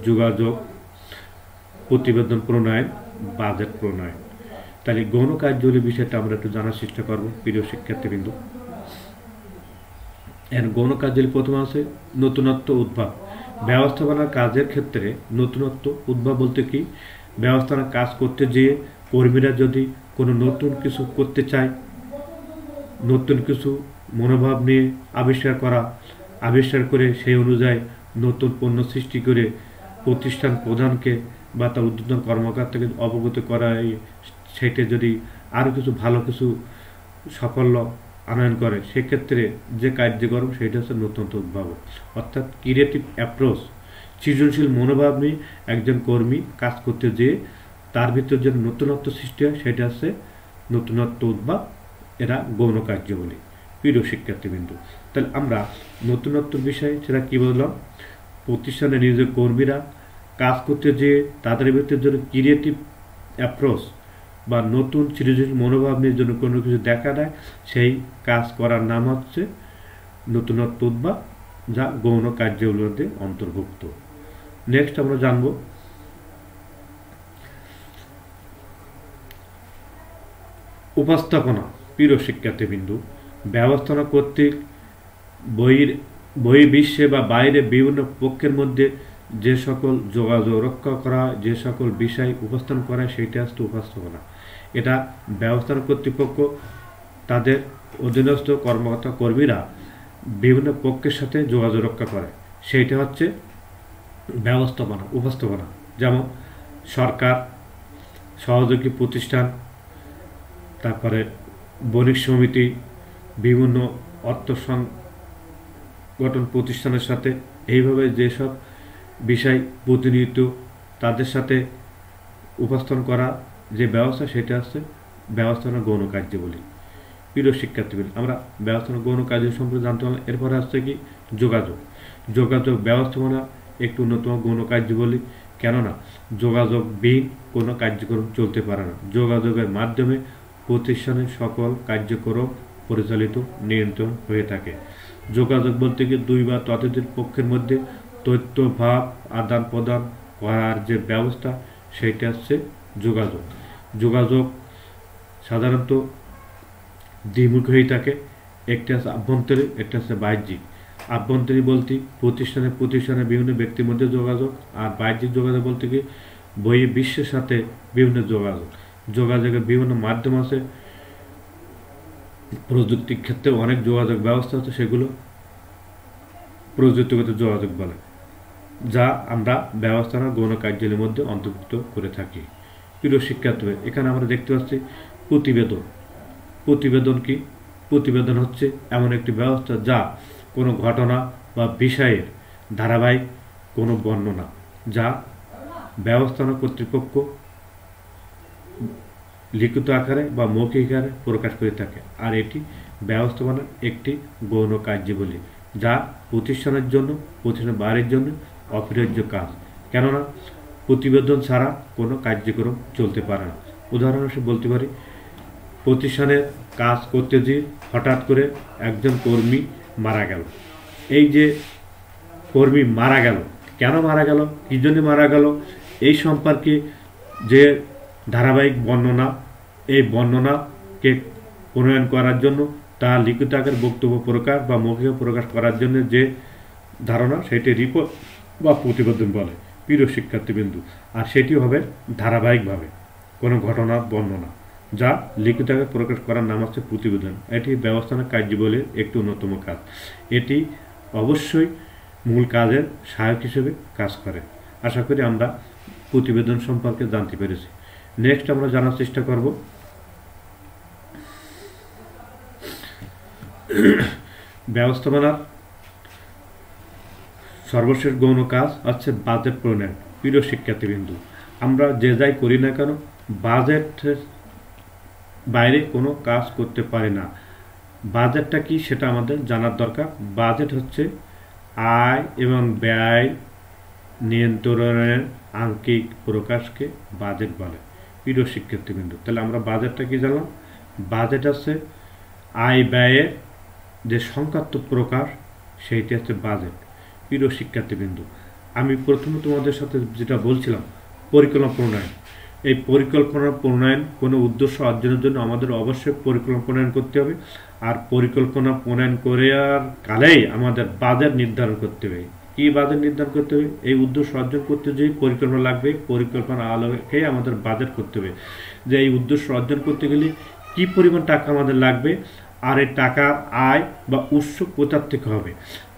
যোগাযোগ, প্রতিবেদন প্রণয়ন, বাজেট প্রণয়ন। তাহলে গৌণ কার্যাবলীর বিষয়টা আমরা একটু জানার চেষ্টা করব প্রিয় শিক্ষার্থীবৃন্দু। এর গৌণ কার্যাবলী প্রথম আছে নতুনত্ব উদ্ভাব। ব্যবস্থাপনার কাজের ক্ষেত্রে নতুনত্ব উদ্ভাব বলতে কি, ব্যবস্থাপনার কাজ করতে যেয়ে কর্মীরা যদি কোনো নতুন কিছু করতে চায়, নতুন কিছু মনোভাব নিয়ে আবিষ্কার করে সেই অনুযায়ী নতুন পণ্য সৃষ্টি করে প্রতিষ্ঠান প্রধানকে বা তার ঊর্ধ্বতন কর্মকর্তাকে অবগত করায়, সেটা যদি আরও কিছু ভালো কিছু সাফল্য আনয়ন করে, সেক্ষেত্রে যে কার্যক্রম সেটা হচ্ছে নতুনত্ব উদ্ভাবন, অর্থাৎ ক্রিয়েটিভ অ্যাপ্রোচ। সৃজনশীল মনোভাব নিয়ে একজন কর্মী কাজ করতে যেয়ে তার ভিতর যে নতুনত্ব সৃষ্টি হয় সেটা হচ্ছে নতুনত্ব উদ্ভাব। এরা গৌণ কার্যাবলী। প্রিয় শিক্ষার্থীবৃন্দু, তাহলে আমরা নতুনত্বর বিষয়ে সেটা কী বললাম, প্রতিষ্ঠানে নিজের কর্মীরা কাজ করতে যেয়ে তাদের ভিতরে জন্য ক্রিয়েটিভ অ্যাপ্রোচ বা নতুন সৃজনশীল মনোভাব নিয়ে জন্য কোনো কিছু দেখা দেয়, সেই কাজ করার নাম হচ্ছে নতুনত্ব উদ্ভাব, যা গৌণ কার্যাবলীর মধ্যে অন্তর্ভুক্ত। নেক্সট আমরা জানব উপস্থাপনা। প্রিয় শিক্ষার্থীবৃন্দু, ব্যবস্থাপনা কর্তৃক বহির্বিশ্বে বা বাইরে বিভিন্ন পক্ষের মধ্যে যে সকল যোগাযোগ রক্ষা করা, যে সকল বিষয় উপস্থাপন করা, সেইটা হচ্ছে উপস্থাপনা। এটা ব্যবস্থাপনা কর্তৃপক্ষ তাদের অধীনস্থ কর্মকর্তা কর্মীরা বিভিন্ন পক্ষের সাথে যোগাযোগ রক্ষা করে, সেইটা হচ্ছে উপস্থাপনা। যেমন সরকার, সহযোগী প্রতিষ্ঠান, তারপরে বণিক সমিতি, বিভিন্ন অর্থ সংগঠন প্রতিষ্ঠানের সাথে এইভাবে যেসব বিষয় প্রতিনিয়ত তাদের সাথে উপস্থাপন করা যে ব্যবস্থা, সেটা হচ্ছে ব্যবস্থাপনা গৌণ কার্যাবলী। প্রিয় শিক্ষার্থীবৃন্দ, আমরা ব্যবস্থাপনা গৌণ কার্যাবলী সম্পর্কে জানতে পারলাম। এরপরে আসছে কি যোগাযোগ ব্যবস্থাপনা একটু অন্যতম গৌণ কার্যাবলী। কেননা যোগাযোগবিহীন কোনো কার্যক্রম চলতে পারে না। যোগাযোগের মাধ্যমে প্রতিষ্ঠানের সকল কার্যক্রম পরিচালিত, নিয়ন্ত্রণ হয়ে থাকে। যোগাযোগ বলতে গিয়ে দুই বা ততোধিক পক্ষের মধ্যে তথ্য ভাব আদান প্রদান করার যে ব্যবস্থা, সেইটা হচ্ছে যোগাযোগ সাধারণত দ্বিমুখী হয়ে থাকে। একটা হচ্ছে আভ্যন্তরীণ, একটা হচ্ছে বাহ্যিক। আভ্যন্তরীণ বলতে প্রতিষ্ঠানের বিভিন্ন ব্যক্তির মধ্যে যোগাযোগ, আর বাহ্যিক যোগাযোগ বলতে কি বহির্বিশ্বের সাথে বিভিন্ন যোগাযোগের বিভিন্ন মাধ্যম আছে। প্রযুক্তির ক্ষেত্রে অনেক যোগাযোগ ব্যবস্থা আছে, সেগুলো প্রযুক্তিগত যোগাযোগ বলে, যা আমরা ব্যবস্থাপনা গৌণ কার্যাবলীর মধ্যে অন্তর্ভুক্ত করে থাকি। প্রিয় শিক্ষার্থী, এখানে আমরা দেখতে পাচ্ছি প্রতিবেদন কি? প্রতিবেদন হচ্ছে এমন একটি ব্যবস্থা যা কোনো ঘটনা বা বিষয়ের ধারাবাহিক কোনো বর্ণনা, যা ব্যবস্থাপনা কর্তৃপক্ষ লিখিত আকারে বা মৌখিক আকারে প্রকাশ করে থাকে। আর এটি ব্যবস্থাপনার একটি গৌণ কার্যাবলী, যা প্রতিষ্ঠানের বাইরের জন্য অপরিহার্য কাজ। কেননা প্রতিবেদন ছাড়া কোনো কার্যক্রম চলতে পারে না। উদাহরণ হিসেবে বলতে পারি, প্রতিষ্ঠানের কাজ করতে গিয়ে হঠাৎ করে একজন কর্মী মারা গেল। এই যে কর্মী মারা গেল, কেন মারা গেল, কী জন্য মারা গেল, এই সম্পর্কে যে ধারাবাহিক বর্ণনা, এই বর্ণনাকে প্রণয়ন করার জন্য তার লিখিত আকারে বক্তব্য প্রকাশ বা মৌখিক প্রকাশ করার জন্য যে ধারণা, সেটি রিপোর্ট বা প্রতিবেদন বলে। প্রিয় শিক্ষার্থীবৃন্দু, আর সেটি হবে ধারাবাহিকভাবে কোনো ঘটনার বর্ণনা, যা লিখিত আকারে প্রকাশ করার নাম হচ্ছে প্রতিবেদন। এটি ব্যবস্থাপনা কার্যাবলীর একটি অন্যতম কাজ। এটি অবশ্যই মূল কাজের সহায়ক হিসেবে কাজ করে। আশা করি আমরা প্রতিবেদন সম্পর্কে জানতে পেরেছি। নেক্সট আমরা জানার চেষ্টা করব ব্যবস্থাপনার সর্বশেষ গৌণ কাজ হচ্ছে বাজেট প্রণয়ন। প্রিয় শিক্ষার্থীবৃন্দু, আমরা যে যাই করি না কেন, বাজেটের বাইরে কোনো কাজ করতে পারি না। বাজেটটা কি সেটা আমাদের জানার দরকার। বাজেট হচ্ছে আয় এবং ব্যয় নিয়ন্ত্রণের আঙ্কিক প্রকাশকে বাজেট বলে। প্রিয় শিক্ষার্থীবৃন্দু, তাহলে আমরা বাজেটটা কি জানলাম? বাজেট হচ্ছে আয় ব্যয়ের যে সংখ্যাত্মক প্রকাশ, সেইটি হচ্ছে বাজেট। প্রিয় শিক্ষার্থীবৃন্দু, আমি প্রথমে তোমাদের সাথে যেটা বলছিলাম পরিকল্পনা প্রণয়ন, এই পরিকল্পনা প্রণয়ন কোনো উদ্দেশ্য অর্জনের জন্য আমাদের অবশ্যই পরিকল্পনা প্রণয়ন করতে হবে। আর পরিকল্পনা প্রণয়ন করার কালেই আমাদের বাজেট নির্ধারণ করতে হবে। কী বাজেট নির্ধারণ করতে হবে? এই উদ্দেশ্য অর্জন করতে যে পরিকল্পনা লাগবে, পরিকল্পনার আলোকে আমাদের বাজেট করতে হবে যে এই উদ্দেশ্য অর্জন করতে গেলে কী পরিমাণ টাকা আমাদের লাগবে, আর এই টাকার আয় বা উৎস কোথার থেকে হবে।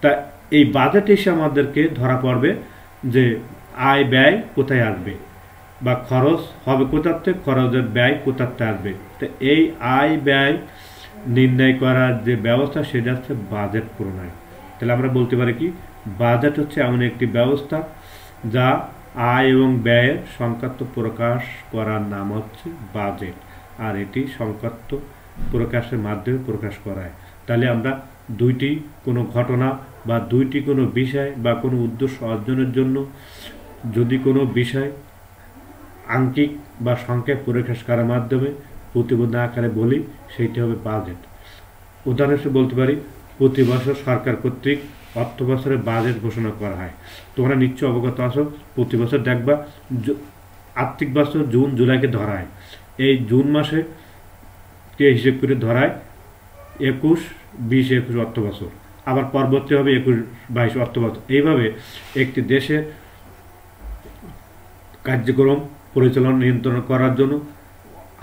তা এই বাজেট এসে আমাদেরকে ধরা পড়বে যে আয় ব্যয় কোথায় আসবে বা খরচ হবে কোথার থেকে, খরচের ব্যয় কোথার থেকে আসবে। তো এই আয় ব্যয় নির্ণয় করার যে ব্যবস্থা সেটা হচ্ছে বাজেট প্রণয়ন। তাহলে আমরা বলতে পারি কি, বাজেট হচ্ছে এমন একটি ব্যবস্থা যা আয় এবং ব্যয়ের সংখ্যাত্মক প্রকাশ করার নাম হচ্ছে বাজেট, আর এটি সংখ্যাত্মক প্রকাশের মাধ্যমে প্রকাশ করায়। তাহলে আমরা দুইটি কোনো ঘটনা বা দুইটি কোনো বিষয় বা কোনো উদ্দেশ্য অর্জনের জন্য যদি কোনো বিষয় আঙ্কিক বা সংখ্যায় প্রকাশ করার মাধ্যমে প্রতিবেদন আকারে বলি, সেইটি হবে বাজেট। উদাহরণ হিসেবে বলতে পারি, প্রতি বছর সরকার কর্তৃক অর্থ বছরের বাজেট ঘোষণা করা হয়। তোমরা নিশ্চয় অবগত আছো, প্রতি বছর দেখবা আর্থিক বছর জুন জুলাইকে ধরায়, এই জুন মাসে কে হিসেব করে ধরায় 21-20-21 অর্থ বছর, আবার পরবর্তী হবে 21-22 অর্থ বছর। এইভাবে একটি দেশের কার্যক্রম পরিচালনা নিয়ন্ত্রণ করার জন্য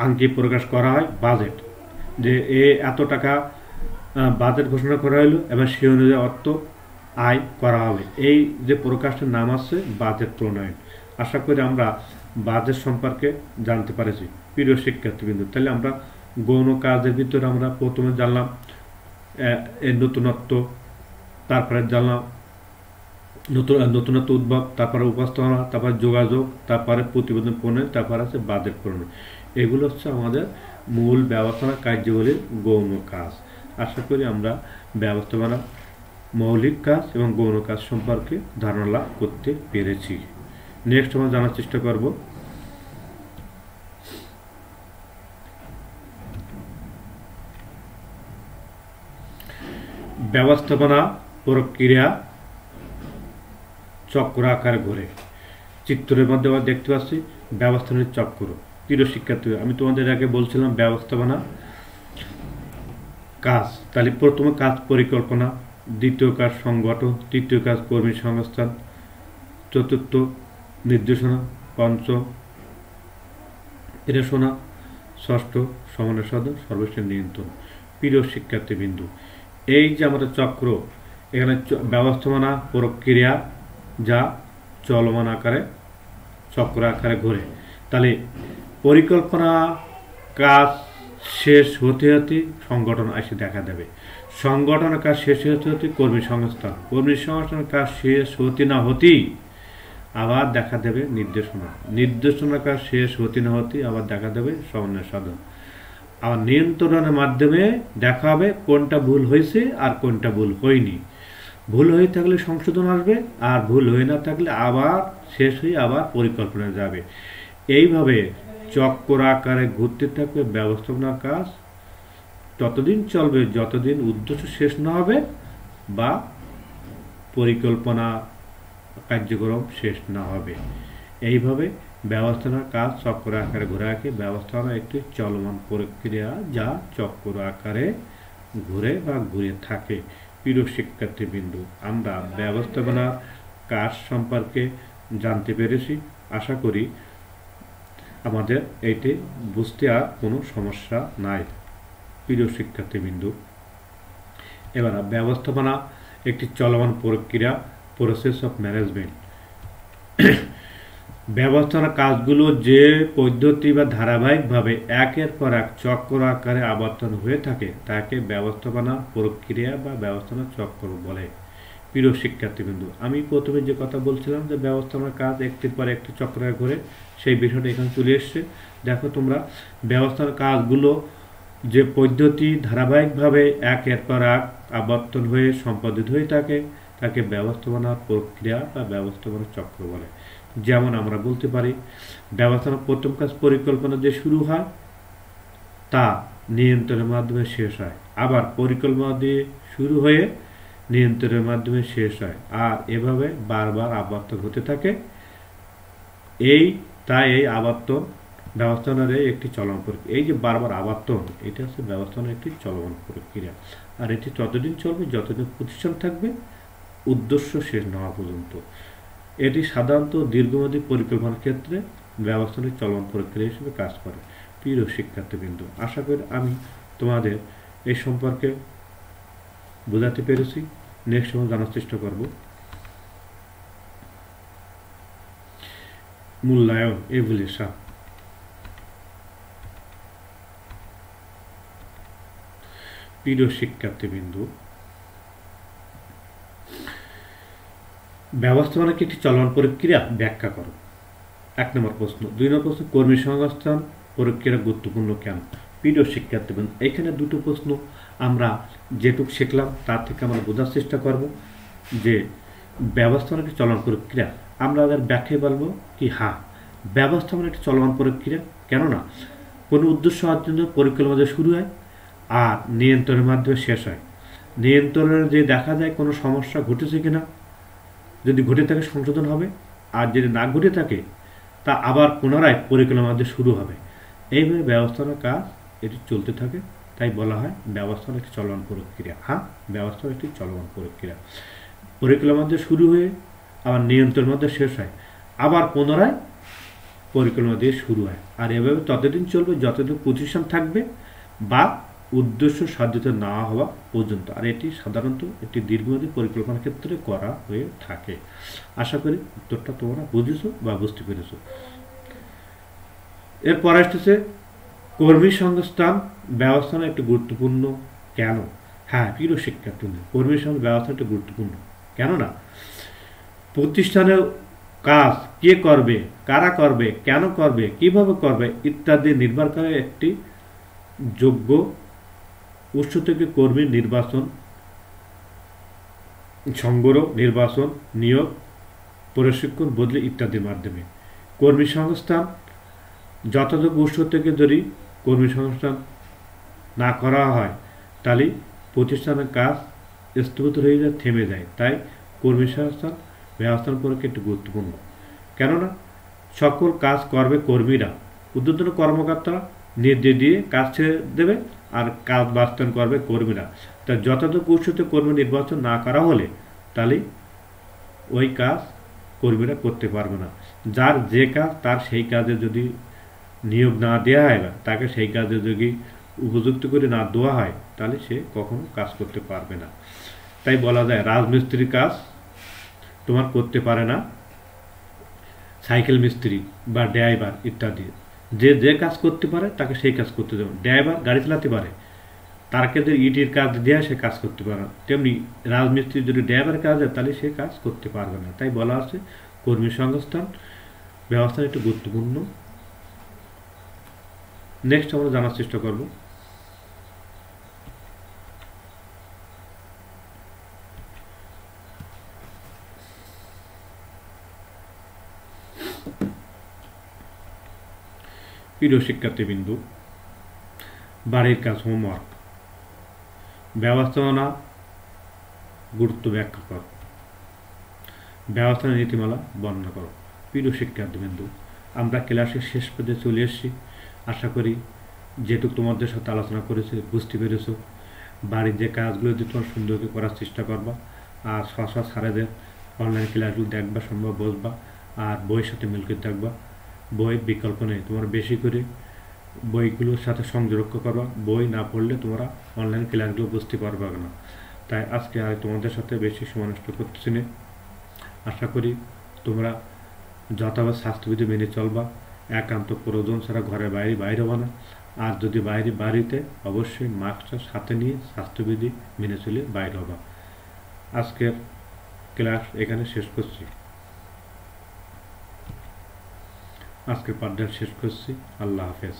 আঙ্কিক প্রকাশ করা হয় বাজেট, যে এত টাকা বাজেট ঘোষণা করা হলো এবং সেই অনুযায়ী অর্থ আয় করা হবে। এই যে প্রকাশের নাম আছে বাজেট প্রণয়ন। আশা করি আমরা বাজেট সম্পর্কে জানতে পারছি প্রিয় শিক্ষার্থীবৃন্দ। তাহলে আমরা গৌণ কাজের ভিতরে আমরা প্রথমে জানলাম এর নতুনত্ব, তারপরে জানলাম নতুনত্ব উদ্ভব, তারপরে উপস্থাপনা, তারপরে যোগাযোগ, তারপরে প্রতিবেদন প্রণয়ন, তারপরে আছে বাজেট প্রণয়ন। এগুলো হচ্ছে আমাদের মূল ব্যবস্থাপনা কার্যাবলীর গৌণ কাজ। আশা করি আমরা ব্যবস্থাপনা মৌলিক কাজ এবং গৌণ কাজ সম্পর্কে ধারণা লাভ করতে পেরেছি। নেক্সট আমরা জানার চেষ্টা করব ব্যবস্থাপনা প্রক্রিয়া চক্র আকারে ঘোরে। চিত্রের মধ্যে আমরা দেখতে পাচ্ছি ব্যবস্থাপনার চক্র। প্রিয় শিক্ষার্থী, আমি তোমাদের আগে বলছিলাম ব্যবস্থাপনা কাজ। তাহলে প্রথম কাজ পরিকল্পনা, দ্বিতীয় কাজ সংগঠন, তৃতীয় কাজ কর্মী সংস্থান, চতুর্থ নির্দেশনা, পঞ্চম প্রেরণা, ষষ্ঠ সমন্বয় সাধন, সর্বশেষ নিয়ন্ত্রণ। প্রিয় শিক্ষার্থীবৃন্দু, এই যে আমাদের চক্র, এখানে ব্যবস্থাপনা প্রক্রিয়া যা চলমান আকারে চক্র আকারে ঘোরে। তাহলে পরিকল্পনা কাজ শেষ হতে হতে সংগঠন এসে দেখা দেবে, সংগঠনের কাজ শেষ হতে হতে কর্মী সংস্থান, কর্মী সংস্থানের কাজ শেষ হতে না হতেই আবার দেখা দেবে নির্দেশনা, নির্দেশনার কাজ শেষ হতে না হতেই আবার দেখা দেবে সমন্বয় সাধন। আবার নিয়ন্ত্রণের মাধ্যমে দেখা হবে কোনটা ভুল হয়েছে আর কোনটা ভুল হয়নি। ভুল হয়ে থাকলে সংশোধন আসবে, আর ভুল হয়ে না থাকলে আবার শেষ হয়ে আবার পরিকল্পনা যাবে। এইভাবে চক্র আকারে ঘুরতে থাকবে ব্যবস্থাপনার কাজ, ততদিন চলবে যতদিন উদ্দেশ্য শেষ না হবে বা পরিকল্পনা কার্যক্রম শেষ না হবে। এইভাবে ব্যবস্থাপনার কাজ চক্র আকারে ঘুরে রাখে। ব্যবস্থাপনা একটি চলমান প্রক্রিয়া যা চক্র আকারে ঘুরে বা ঘুরে থাকে। প্রিয় শিক্ষার্থীবৃন্দু, আমরা ব্যবস্থাপনার কাজ সম্পর্কে জানতে পেরেছি। আশা করি আমাদের এইটি বুঝতে আর কোনো সমস্যা নাই। প্রিয় শিক্ষার্থীবৃন্দু, এবার ব্যবস্থাপনা একটি চলমান প্রক্রিয়া, প্রসেস অফ ম্যানেজমেন্ট। ব্যবস্থাপনা কাজগুলো যে পদ্ধতি বা ধারাবাহিকভাবে একের পর এক চক্র আকারে আবর্তন হয়ে থাকে তাকে ব্যবস্থাপনা প্রক্রিয়া বা ব্যবস্থাপনা চক্র বলে। প্রিয় শিক্ষার্থীবৃন্দু, আমি প্রথমে যে কথা বলছিলাম যে ব্যবস্থাপনার কাজ একটির পর একটি চক্রে ঘুরে, সেই বিষয়টা এখানে চলে এসছে। দেখো তোমরা, ব্যবস্থাপনার কাজগুলো যে পদ্ধতি ধারাবাহিকভাবে একের পর এক আবর্তন হয়ে সম্পাদিত হয়ে থাকে তাকে ব্যবস্থাপনা প্রক্রিয়া বা ব্যবস্থাপনা চক্র বলে। যেমন আমরা বলতে পারি ব্যবস্থাপনা প্রথম কাজ পরিকল্পনা দিয়ে শুরু হয়, তা নিয়ন্ত্রণের মাধ্যমে শেষ হয়, আবার পরিকল্পনা দিয়ে শুরু হয়ে নিয়ন্ত্রণের মাধ্যমে শেষ হয়, আর এভাবে বারবার আবর্তন হতে থাকে। তাই এই আবর্তন ব্যবস্থাপনার একটি চলমান প্রক্রিয়া। এই যে বারবার আবর্তন, এটা হচ্ছে ব্যবস্থাপনার একটি চলমান প্রক্রিয়া, আর এটি ততদিন চলবে যতদিন প্রতিষ্ঠান থাকবে, উদ্দেশ্য শেষ না হওয়া পর্যন্ত। এটি সাধারণত দীর্ঘমেয়াদী পরিকল্পনার ক্ষেত্রে ব্যবস্থাপনার চলমান প্রক্রিয়া হিসেবে কাজ করে। প্রিয় শিক্ষার্থীবৃন্দ, আশা করি আমি তোমাদের এই সম্পর্কে বোঝাতে পেরেছি। নেক্সট সময় জানার চেষ্টা করব মূল্যায়ন, এভুলেশন। প্রিয় শিক্ষার্থীবৃন্দ, ব্যবস্থাপনা কি একটি চলমান প্রক্রিয়া? ব্যাখ্যা করো। 1 নম্বর প্রশ্ন। 2 নম্বর প্রশ্ন, কর্মী সংস্থান প্রক্রিয়া গুরুত্বপূর্ণ কেন? প্রিয় শিক্ষার্থীবৃন্দ, এখানে দুটো প্রশ্ন আমরা যেটুকু শিখলাম তার থেকে আমরা বোঝার চেষ্টা করব যে ব্যবস্থাপনা একটি চলমান প্রক্রিয়া। আমরা তাদের ব্যাখ্যায় বলবো কি, হ্যাঁ, ব্যবস্থাপনা একটি চলমান প্রক্রিয়া। কেননা কোনো উদ্দেশ্য অর্জনের পরিকল্পনা শুরু হয় আর নিয়ন্ত্রণের মাধ্যমে শেষ হয়। নিয়ন্ত্রণের যে দেখা যায় কোনো সমস্যা ঘটেছে কিনা, যদি ঘটে থাকে সংশোধন হবে, আর যদি না ঘটে থাকে তা আবার পুনরায় পরিকল্পনার মাধ্যমে শুরু হবে। এইভাবে ব্যবস্থাপনার কাজ এটি চলতে থাকে, তাই বলা হয় ব্যবস্থাপনা একটি চলমান প্রক্রিয়া। হ্যাঁ, ব্যবস্থাপনা একটি চলমান প্রক্রিয়া। পরিকল্পনার মধ্যে শুরু হয়ে আবার নিয়ন্ত্রণের মধ্যে শেষ হয়, আবার পুনরায় পরিকল্পনা দিয়ে শুরু হয়, আর এভাবে ততদিন চলবে যতদিন প্রতিষ্ঠান থাকবে বা উদ্দেশ্য সাধিত না হওয়া পর্যন্ত। আর এটি সাধারণত একটি দীর্ঘমেয়াদী পরিকল্পনার ক্ষেত্রে করা হয়ে থাকে। আশা করি উত্তরটা তোমরা বুঝেছো বা বুঝতে পেরেছো। এরপর আসতেছে কর্মী সংস্থান ব্যবস্থাপনা একটি গুরুত্বপূর্ণ কেন? হ্যাঁ, প্রিয় শিক্ষার্থী, কর্মী সংস্থান ব্যবস্থা একটি গুরুত্বপূর্ণ। কেননা প্রতিষ্ঠানের কাজ কে করবে, কারা করবে, কেন করবে, কিভাবে করবে ইত্যাদি নির্ভর করে একটি যোগ্য উৎস থেকে কর্মী নির্বাচন, সংগ্রহ, নির্বাচন, নিয়োগ, প্রশিক্ষণ, বদলি ইত্যাদির মাধ্যমে। কর্মী সংস্থান যথাযোগ্য উৎস থেকে যদি কর্মী সংস্থান না করা হয় তাহলে প্রতিষ্ঠানের কাজ স্থগিত হয়ে যায়, থেমে যায়। তাই কর্মী সংস্থান ব্যবস্থাপনা প্রক্রিয়া একটি গুরুত্বপূর্ণ। কেননা সকল কাজ করবে কর্মীরা, ঊর্ধ্বতন কর্মকর্তারা নির্দেশ দিয়ে কাজ ছেড়ে দেবে, আর কাজ বাস্তবায়ন করবে কর্মীরা। তা যথাযথ উৎস থেকে কর্মী নির্বাচন না করা হলে তাহলে ওই কাজ কর্মীরা করতে পারবে না। যার যে কাজ তার সেই কাজে যদি নিয়োগ না দেওয়া হয় বা তাকে সেই কাজে যদি উপযুক্ত করে না দেওয়া হয় তাহলে সে কখনো কাজ করতে পারবে না। তাই বলা যায় রাজমিস্ত্রির কাজ তোমার করতে পারে না সাইকেল মিস্ত্রি বা ড্রাইভার ইত্যাদি। যে যে কাজ করতে পারে তাকে সেই কাজ করতে দেবে। ড্রাইভার গাড়ি চালাতে পারে, তার ক্ষেত্রে ইটির কাজ দেওয়া সে কাজ করতে পারে না, তেমনি রাজমিস্ত্রি যদি ড্রাইভার কাজ দেয় তাহলে সে কাজ করতে পারবে না। তাই বলা আছে কর্মী সংস্থান ব্যবস্থা একটু গুরুত্বপূর্ণ। নেক্সট আমরা জানার চেষ্টা করব প্রিয় শিক্ষার্থীবৃন্দু, বাড়ির কাজ, হোমওয়ার্ক। ব্যবস্থাপনা গুরুত্ব ব্যাখ্যা করো। ব্যবস্থাপনা নীতিমালা বর্ণনা করো। প্রিয় শিক্ষার্থীবৃন্দু, আমরা ক্লাসের শেষ পর্যায়ে চলে এসেছি। আশা করি যেটুকু তোমাদের সাথে আলোচনা করেছি বুঝতে পেরেছ। বাড়ির যে কাজগুলো যদি তোমার সুন্দর করে করার চেষ্টা করবা, আর সশা সারেদের অনলাইন ক্লাসগুলো দেখবা, সম্ভব বসবা, আর বইয়ের সাথে মিল করে থাকবা। বইয়ের বিকল্প নেই, তোমরা বেশি করে বইগুলোর সাথে সংযোগ করবা। বই না পড়লে তোমরা অনলাইন ক্লাসগুলো বুঝতে পারবে না। তাই আজকে আর তোমাদের সাথে বেশি সময় নষ্ট করতেছি না। আশা করি তোমরা যথাযথ স্বাস্থ্যবিধি মেনে চলবা, একান্ত প্রয়োজন ছাড়া ঘরে বাইরে হবা না। আর যদি বাড়িতে অবশ্যই মাস্কটা সাথে নিয়ে স্বাস্থ্যবিধি মেনে চলে বাইরে হবা। আজকের ক্লাস এখানে শেষ করছি। আজকের পাঠদান শেষ করছি। আল্লাহ হাফেজ।